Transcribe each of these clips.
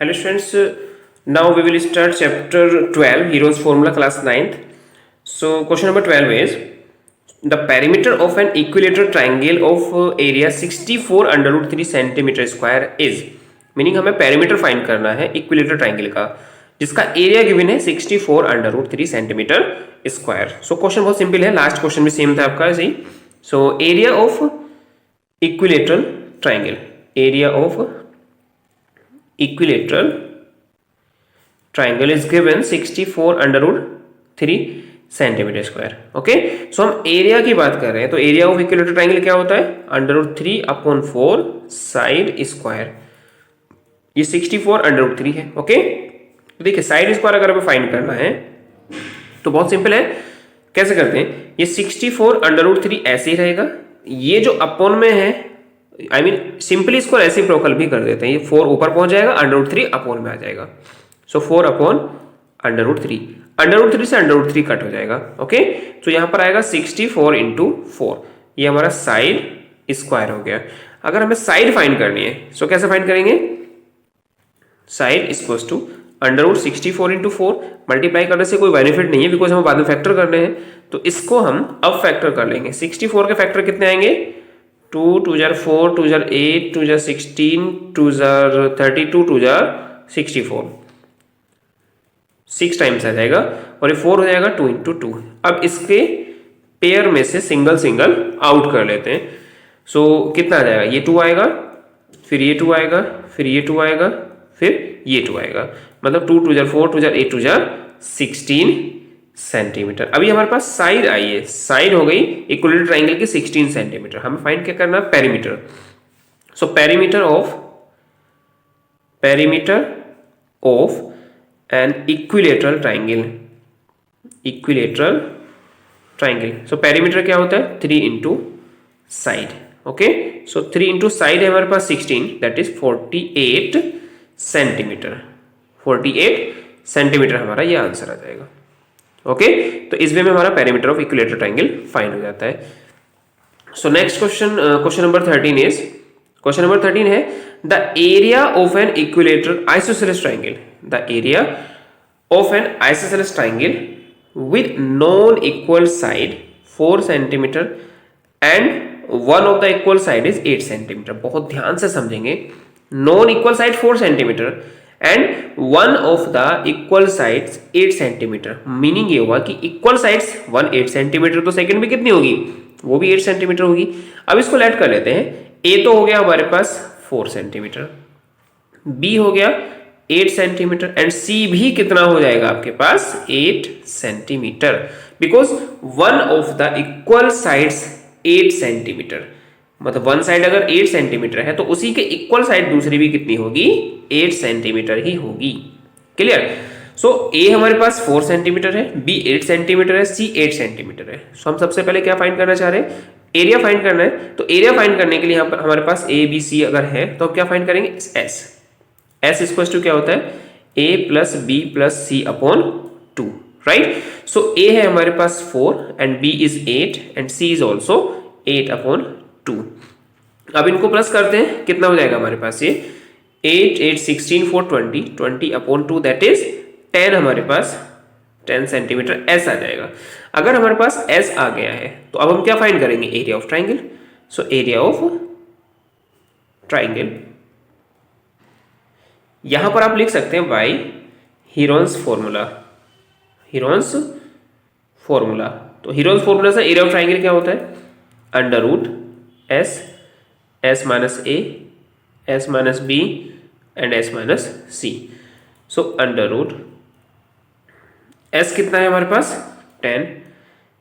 Hello students, now we will start chapter 12, Heroes Formula, class 9th. So question number 12 is, the perimeter of an equilateral triangle of area 64 under root 3 centimeter square is, meaning हमें perimeter find करना है equilateral triangle का जिसका area given है 64 under root 3 centimetre square. So question बहुत simple है, last question भी same था आपका ऐसे ही. So area of equilateral triangle, area of equilateral triangle is given 64 under root 3 centimetre square. Okay, so हम एरिया की बात कर रहे हैं तो एरिया ऑफ इक्विलेटरल ट्राइंगल क्या होता है? Under root 3 upon 4 side square. ये 64 अंडर रूट 3 है. ओके, तो देखिए साइड स्क्वायर अगर हमें फाइंड करना है तो बहुत सिंपल है. कैसे करते हैं? ये 64 अंडर रूट 3 ऐसे ही रहेगा, ये जो अपॉन में है आई मीन सिंपली इसको रेसिप्रोकल भी कर देते हैं. ये 4 ऊपर पहुंच जाएगा, अंडर रूट 3 अपॉन में आ जाएगा. So 4 upon under root 3, under root 3 से अंडर रूट 3 कट हो जाएगा. ओके, तो यहां पर आएगा 64 इंटू 4, ये हमारा साइड स्क्वायर हो गया. अगर हमें साइड फाइंड करनी है सो कैसे फाइंड करेंगे? Side equals to under root 64 into 4. Multiply करने से कोई बेनिफिट नहीं है बिकॉज हमें बाद में फैक्टर करने हैं, तो इसको हम अब फैक्टर कर लेंगे. 64 के फैक्टर कितने आएंगे? 2 2 जार 4 2 जार 8 2 जार 16 2 जार 32 2 जार 64, 6 टाइम्स आ जाएगा और ये 4 हो जाएगा 2 इंटू 2. अब इसके पेयर में से सिंगल सिंगल आउट कर लेते हैं. सो कितना आ जाएगा? ये 2 आएगा, फिर ये 2 आएगा, फिर ये 2 आएगा, फिर ये 2 आएगा. मतलब 2 2 जार 4 2 जार 8 2 जार 16 सेंटीमीटर. अभी हमारे पास साइड आई है, साइड हो गई इक्विलेटरल ट्राइंगल की 16 सेंटीमीटर. हमें फाइंड क्या करना है? Perimeter. So perimeter of an equilateral triangle, equilateral triangle. So perimeter क्या होता है? 3 इंटू साइड. ओके, सो 3 इंटू साइड है हमारे पास 16, दैट इज 48 सेंटीमीटर. 48 सेंटीमीटर हमारा ये आंसर आ जाएगा. ओके, तो इस वे में हमारा perimeter of equilateral triangle find हो जाता है. So next question, question number 13 is, question number 13 है the area of an equilateral isosceles triangle, the area of N isosceles triangle with non equal side 4 centimetre and one of the equal side is 8 centimetre. बहुत ध्यान से समझेंगे. Non equal side 4 centimetre and one of the equal sides 8 centimetre. Meaning ये हुआ कि equal sides 1 8 centimetre, तो second भी कितनी होगी? वो भी 8 सेंटीमीटर होगी. अब इसको लेट कर लेते हैं. ए तो हो गया हमारे पास 4 सेंटीमीटर, बी हो गया 8 सेंटीमीटर एंड सी भी कितना हो जाएगा आपके पास? 8 centimetre. Because one of the equal sides 8 centimetre, मतलब वन साइड अगर 8 सेंटीमीटर है तो उसी के इक्वल साइड दूसरी भी कितनी होगी? 8 सेंटीमीटर ही होगी. क्लियर? सो ए हमारे पास 4 सेंटीमीटर है, बी 8 सेंटीमीटर है, सी 8 सेंटीमीटर है. सो हम सबसे पहले क्या फाइंड करना चाह रहे हैं? एरिया फाइंड करना है. तो एरिया फाइंड करने के लिए यहाँ पर हमारे पास ए बी सी अगर है तो हम क्या फाइंड करेंगे? एस. एस इक्वल टू क्या होता है? A plus B plus C upon 2, right? So A है हमारे पास 4 and B is 8 and C is also 8 upon 2. अब इनको प्लस करते हैं, कितना हो जाएगा हमारे पास? ये 8 8 16 4 20 20 अपॉन 2 दैट इज 10. हमारे पास 10 सेंटीमीटर एस आ जाएगा. अगर हमारे पास एस आ गया है तो अब हम क्या फाइंड करेंगे? Area of triangle. So area of triangle यहां पर आप लिख सकते हैं by Heron's formula. Heron's formula, तो हीरोन्स फॉर्मूला से एरिया ऑफ ट्राइंगल क्या होता है? Under root S, S minus A, S minus B and S minus C. So under root S कितना है हमारे पास? 10.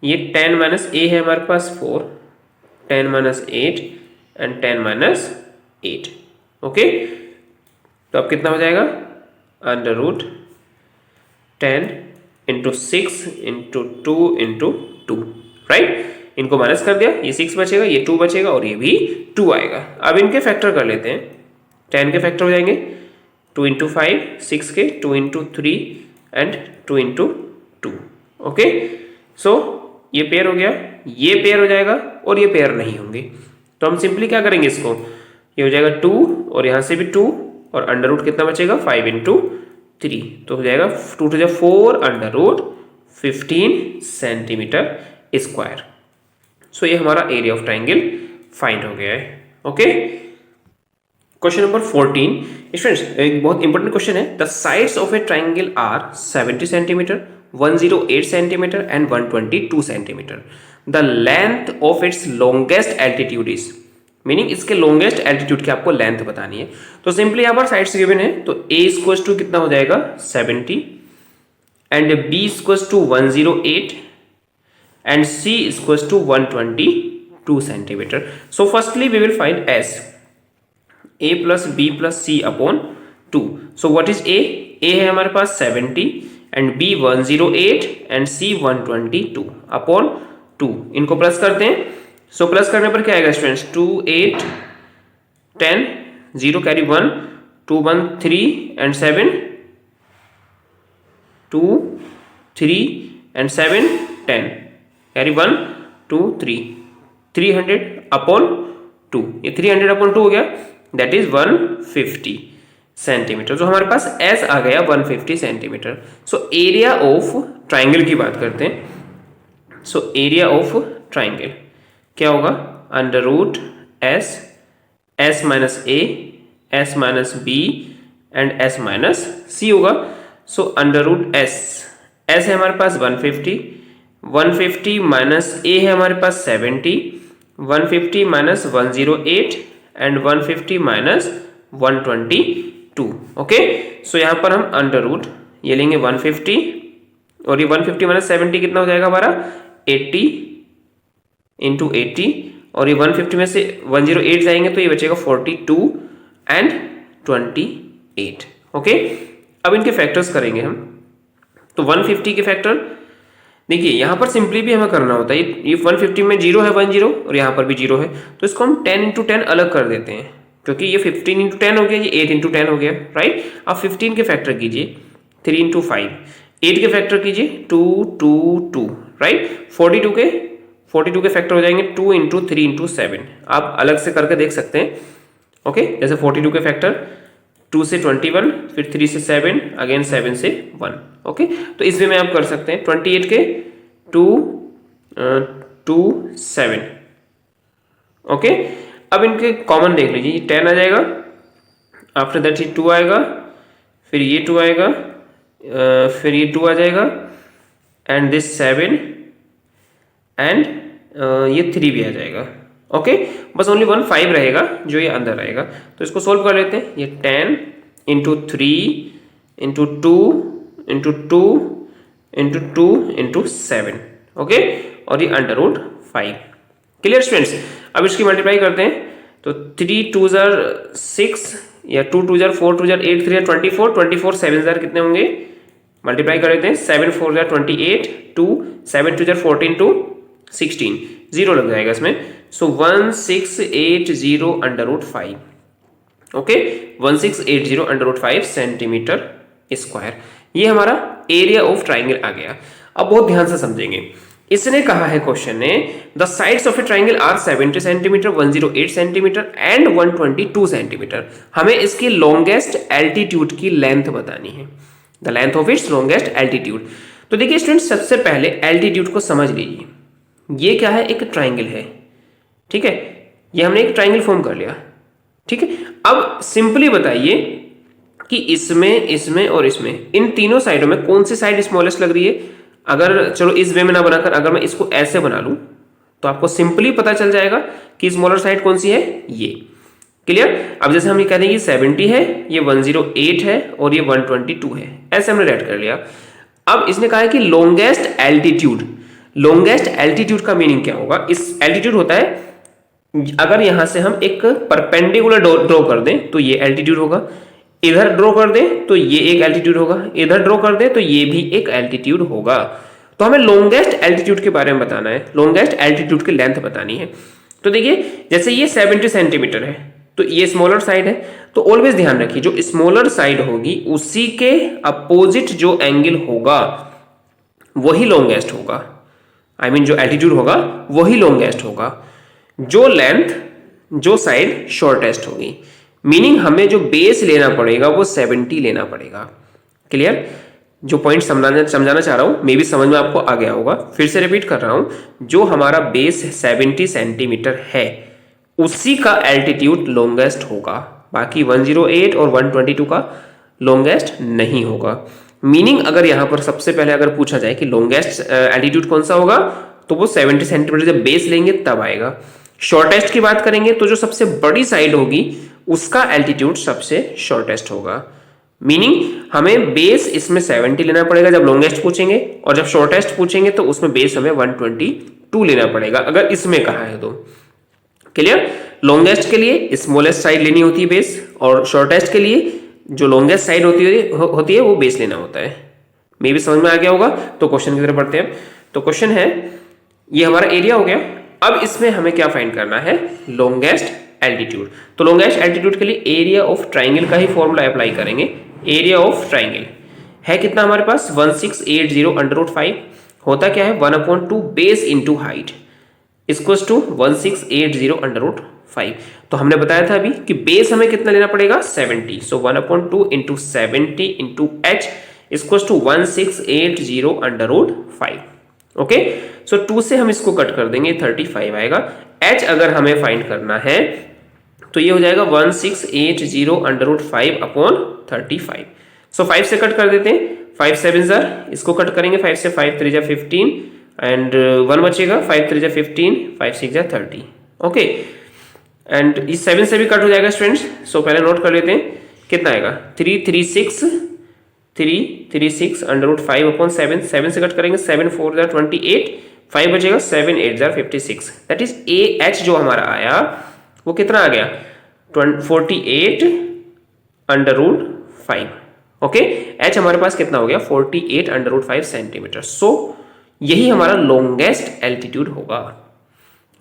ये 10 माइनस ए है हमारे पास 4, 10 माइनस 8 एंड 10 माइनस 8. ओके, तो अब कितना हो जाएगा? Under root 10 into 6 into 2 into 2, right? इनको माइनस कर दिया, ये 6 बचेगा, ये 2 बचेगा और ये भी 2 आएगा. अब इनके फैक्टर कर लेते हैं. 10 के फैक्टर हो जाएंगे 2 इंटू 5 6 के, 2 इंटू 3 एंड 2 इंटू 2. ओके, सो ये पेयर हो गया, ये पेयर हो जाएगा और ये पेयर नहीं होंगे. तो हम सिंपली क्या करेंगे? इसको ये हो जाएगा 2 और यहां से भी 2 और अंडर रूट कितना बचेगा 5 इंटू 3, तो हो जाएगा 2 to the 4 under root 15 centimetre square. So ये हमारा एरिया ऑफ ट्राइंगल फाइंड हो गया है। ओके, क्वेश्चन नंबर 14 स्टूडेंट्स, एक बहुत इंपॉर्टेंट क्वेश्चन है। The sides of a triangle are 70 centimetre, 108 centimetre and 122 centimetre. The length of its longest altitude is, meaning इसके longest altitude की आपको लेंथ बतानी है। तो सिंपली यहाँ पर साइड्स गिवन है, तो a इक्वल्स टू कितना हो जाएगा 70 and b equals to 108 and c equals to 122 centimetre. So firstly we will find s, a plus b plus c upon 2। So what is a? a है हमारे पास 70 and b 108 and c 122 upon 2, इनको plus करते हैं। So plus करने पर क्या आएगा students, 2 8 10 0 carry 1 2 1 3 and 7 2 3 and 7 10 carry 1 2 3 300 upon 2, ये 300 अपॉन 2 हो गया, दैट इज 150 सेंटीमीटर। जो हमारे पास S आ गया 150 centimetre. So area of triangle की बात करते हैं। सो एरिया ऑफ ट्राइंगल क्या होगा, under root S, S minus A, S minus B and S minus C होगा। So under root S, S है हमारे पास 150, 150 माइनस A है हमारे पास 70, 150 माइनस 108 एंड 150 माइनस 122। ओके, सो यहाँ पर हम अंडर रूट ये लेंगे 150 और ये 150 माइनस 70 कितना हो जाएगा हमारा 80 इंटू 80, और ये 150 में से 108 जाएंगे तो ये बचेगा 42 एंड 28। ओके, अब इनके फैक्टर्स करेंगे हम। तो 150 के फैक्टर देखिए, यहाँ पर सिंपली भी हमें करना होता है, ये 150 में 0 है 10 और यहाँ पर भी 0 है, तो इसको हम 10 इंटू 10 अलग कर देते हैं, क्योंकि ये 15 इंटू 10 हो गया, ये 8 इंटू 10 हो गया, राइट। अब 15 के फैक्टर कीजिए 3 इंटू 5, 8 के फैक्टर कीजिए 2 2 2, राइट। 42 के फैक्टर हो जाएंगे 2 इंटू 3 इंटू 7, आप अलग से करके देख सकते हैं। ओके, जैसे 42 के फैक्टर 2 से 21, फिर 3 से 7, अगेन 7 से 1। ओके, तो इस वे में आप कर सकते हैं 28 के 2 2 7। ओके, अब इनके कॉमन देख लीजिए, 10 आ जाएगा, आफ्टर दैट ये 2 आएगा, फिर ये 2 आएगा, फिर ये 2 आ जाएगा एंड दिस 7 एंड ये 3 भी आ जाएगा। ओके, बस ओनली 1 5 रहेगा जो ये अंदर रहेगा, तो इसको सोल्व कर लेते हैं। ये 10 into 3 into 2 into 2 into 2 into 7। Okay, और ये अंडर रूट 5। क्लियर स्टूडेंट्स, अब इसकी मल्टीप्लाई करते हैं, तो 3 2 जार 6 या 2 2 जार 4 2 जार 8 3 24, 24 7 जार कितने होंगे, मल्टीप्लाई कर देते हैं, 7 4 जार 28, 2 7 2 जार 14 2 16, 0 लग जाएगा इसमें। So 1680 under root 5। Okay, 1680 under root 5 centimetre square, ये हमारा एरिया ऑफ ट्राइंगल आ गया। अब बहुत ध्यान से समझेंगे, इसने कहा है क्वेश्चन ने the sides of a triangle are 70 centimetre, 108 centimetre and 122 centimetre. हमें इसकी लॉन्गेस्ट एल्टीट्यूड की लेंथ बतानी है, the length of its longest altitude. तो देखिए स्टूडेंट, सबसे पहले एल्टीट्यूड को समझ लीजिए। ये क्या है, एक ट्राइंगल है, ठीक है, ये हमने एक ट्राइंगल फॉर्म कर लिया, ठीक है। अब सिंपली बताइए कि इसमें, इसमें और इसमें, इन तीनों साइडों में कौन सी साइड स्मॉलेस्ट लग रही है। अगर चलो इस वे में ना बनाकर अगर मैं इसको ऐसे बना लूं तो आपको सिंपली पता चल जाएगा कि स्मॉलर साइड कौन सी है, ये। क्लियर। अब जैसे हम ये कह देंगे 70 है, ये 108 है और ये 122 है, ऐसे हमने रेड कर लिया। अब इसने कहा है कि लॉन्गेस्ट एल्टीट्यूड, लॉन्गेस्ट एल्टीट्यूड का मीनिंग क्या होगा। इस एल्टीट्यूड होता है अगर यहां से हम एक परपेंडिकुलर ड्रॉ कर दें तो ये एल्टीट्यूड होगा, इधर ड्रॉ कर दें तो ये एक एल्टीट्यूड होगा, इधर ड्रॉ कर दें तो ये भी एक एल्टीट्यूड होगा। तो हमें लॉन्गेस्ट एल्टीट्यूड के बारे में बताना है, लॉन्गेस्ट एल्टीट्यूड की लेंथ बतानी है। तो देखिए जैसे ये 70 सेंटीमीटर है तो ये स्मॉलर साइड है, तो ऑलवेज ध्यान रखिए जो स्मॉलर साइड होगी उसी के अपोजिट जो एंगल होगा वही लॉन्गेस्ट होगा, आई मीन जो एल्टीट्यूड होगा वही लॉन्गेस्ट होगा, जो लेंथ जो साइड शॉर्टेस्ट होगी। मीनिंग हमें जो बेस लेना पड़ेगा वो 70 लेना पड़ेगा। क्लियर? जो पॉइंट समझाना चाह रहा हूं, मे भी समझ में आपको आ गया होगा। फिर से रिपीट कर रहा हूं, जो हमारा बेस 70 सेंटीमीटर है उसी का एल्टीट्यूड लॉन्गेस्ट होगा, बाकी 108 और 122 का लॉन्गेस्ट नहीं होगा। मीनिंग अगर यहां पर सबसे पहले अगर पूछा जाए कि लॉन्गेस्ट एल्टीट्यूड कौन सा होगा, तो वो 70 सेंटीमीटर जब बेस लेंगे तब आएगा। शॉर्टेस्ट की बात करेंगे तो जो सबसे बड़ी साइड होगी उसका एल्टीट्यूड सबसे शॉर्टेस्ट होगा। मीनिंग हमें बेस इसमें 70 लेना पड़ेगा जब लॉन्गेस्ट पूछेंगे, और जब शॉर्टेस्ट पूछेंगे तो उसमें बेस हमें 122 लेना पड़ेगा अगर इसमें कहा है तो। क्लियर? लॉन्गेस्ट के लिए स्मॉलेस्ट साइड लेनी होती है बेस, और शॉर्टेस्ट के लिए जो लॉन्गेस्ट साइड होती है वो बेस लेना होता है। मे भी समझ में आ गया होगा। तो क्वेश्चन की तरफ बढ़ते हैं। तो क्वेश्चन है, ये हमारा एरिया हो गया। अब इसमें हमें क्या फाइंड करना है? Longest altitude. तो लॉन्गेस्ट एल्टीट्यूड के लिए एरिया ऑफ ट्राइंगल का ही फॉर्मूला अप्लाई करेंगे। एरिया ऑफ ट्राइंगल है कितना हमारे पास? 1680 अंडर रूट 5 होता क्या है? 1/2 base into height equals to 1680 under root 5। तो हमने बताया था अभी कि बेस हमें कितना लेना पड़ेगा? 70। So 1/2 into 70 into h equals to 1680 under root 5। Okay, so 2 से हम इसको कट कर देंगे, 35 आएगा। h अगर हमें फाइंड करना है तो ये हो जाएगा 1680 अंडर रूट 5 अपॉन 35। सो 5 से कट कर देते हैं, 5 7 जार, इसको कट करेंगे 5 से, 5 3 जा 15 एंड 1 बचेगा, 5 3 जा 15, 5 6 जा 30। ओके, एंड इस 7 से भी कट हो जाएगा स्टूडेंट्स। सो पहले नोट कर लेते हैं कितना आएगा? 336 अंडर रूट 5 अपॉन 7, 7 से कट करेंगे, 7 4 जार 28, 5 बचेगा, 7 8 jar 56। That is A H जो हमारा आया वो कितना आ गया? 48 अंडर रूट 5। ओके, एच हमारे पास कितना हो गया? 48 अंडर रूट 5 सेंटीमीटर। सो यही हमारा लॉन्गेस्ट एल्टीट्यूड होगा।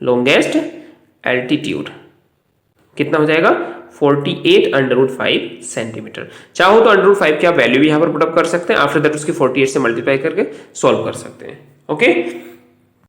लॉन्गेस्ट एल्टीट्यूड कितना हो जाएगा? 48 अंडर रूट 5 सेंटीमीटर। चाहो तो अंडर रूट 5 की आप वैल्यू भी यहां पर पुटअप कर सकते हैं, आफ्टर दैट उसकी 48 से मल्टीप्लाई करके सॉल्व कर सकते हैं। ओके,